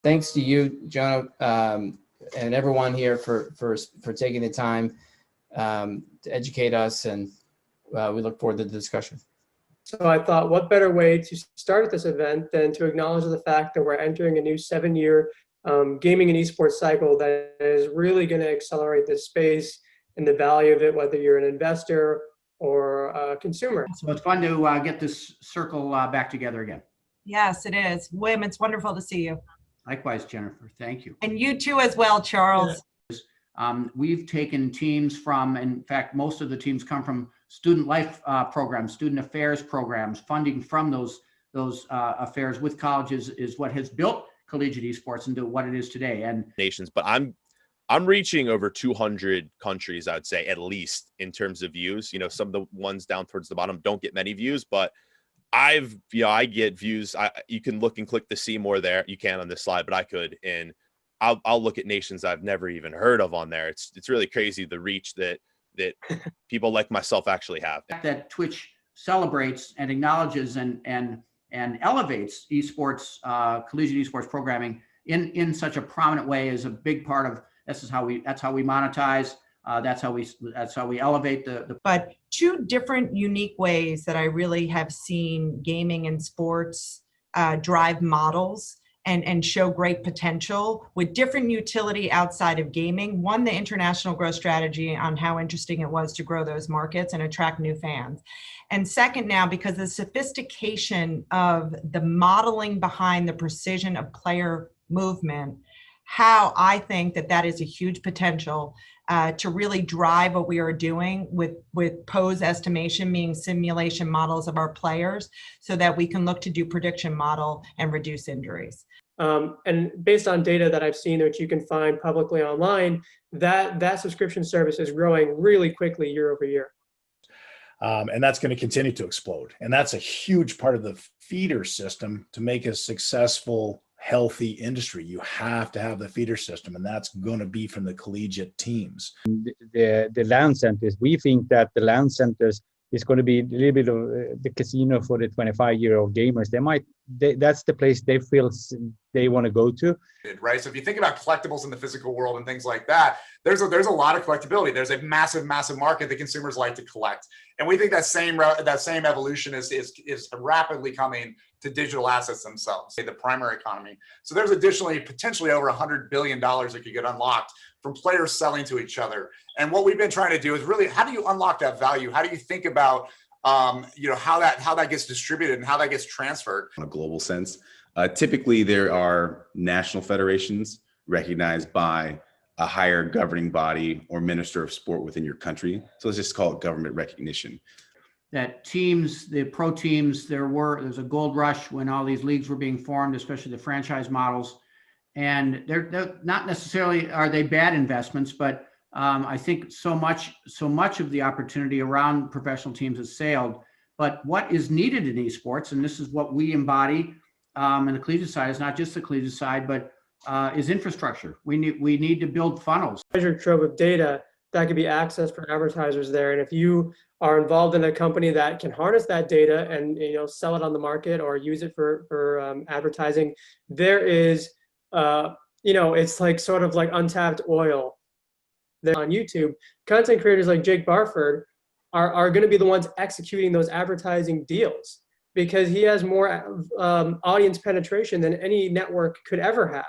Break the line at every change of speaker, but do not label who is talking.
thanks to you, Jonah, and everyone here for taking the time to educate us, and we look forward to the discussion.
So I thought, what better way to start this event than to acknowledge the fact that we're entering a new 7-year gaming and esports cycle that is really going to accelerate this space and the value of it, whether you're an investor or a consumer.
So it's fun to get this circle back together again.
Yes, it is. Wim, it's wonderful to see you.
Likewise, Jennifer. Thank you.
And you too as well, Charles.
We've taken teams from, in fact, most of the teams come from student life programs, student affairs programs. Funding from those affairs with colleges is what has built collegiate esports into what it is today. And
nations, but I'm reaching over 200 countries, I would say, at least, in terms of views. You know, some of the ones down towards the bottom don't get many views, but I get views. You can look and click to see more there. You can on this slide, but I could, and I'll look at nations I've never even heard of on there. It's really crazy, the reach that people like myself actually have.
That Twitch celebrates and acknowledges and elevates esports, collegiate esports programming in such a prominent way is a big part of. That's how we monetize. That's how we elevate the.
But two different unique ways that I really have seen gaming and sports drive models and show great potential with different utility outside of gaming. One, the international growth strategy on how interesting it was to grow those markets and attract new fans. And second, now, because the sophistication of the modeling behind the precision of player movement, how I think that is a huge potential to really drive what we are doing with pose estimation, meaning simulation models of our players, so that we can look to do prediction model and reduce injuries.
And based on data that I've seen, which you can find publicly online, that subscription service is growing really quickly year over year.
And that's going to continue to explode. And that's a huge part of the feeder system to make a successful, healthy industry. You have to have the feeder system, and that's going to be from the collegiate teams.
The LAN centers, we think that the LAN centers is going to be a little bit of the casino for the 25-year-old gamers. That's the place they feel they want to go to.
Right. So if you think about collectibles in the physical world and things like that, there's a lot of collectability. There's a massive market that consumers like to collect, and we think that same evolution is rapidly coming to digital assets themselves, the primary economy. So there's additionally potentially over $100 billion that could get unlocked from players selling to each other. And what we've been trying to do is really, how do you unlock that value? How do you think about how that gets distributed and how that gets transferred?
On a global sense, typically there are national federations recognized by a higher governing body or minister of sport within your country. So let's just call it government recognition.
That teams, the pro teams, there's a gold rush when all these leagues were being formed, especially the franchise models. And they're not necessarily, are they bad investments, but I think so much of the opportunity around professional teams has sailed. But what is needed in esports, and this is what we embody in the collegiate side, is not just the collegiate side, but is infrastructure. We need to build funnels.
Treasure trove of data that could be accessed for advertisers there. And if you are involved in a company that can harness that data and sell it on the market or use it for advertising, there is it's like sort of like untapped oil there on YouTube. Content creators like Jake Barford are going to be the ones executing those advertising deals because he has more audience penetration than any network could ever have.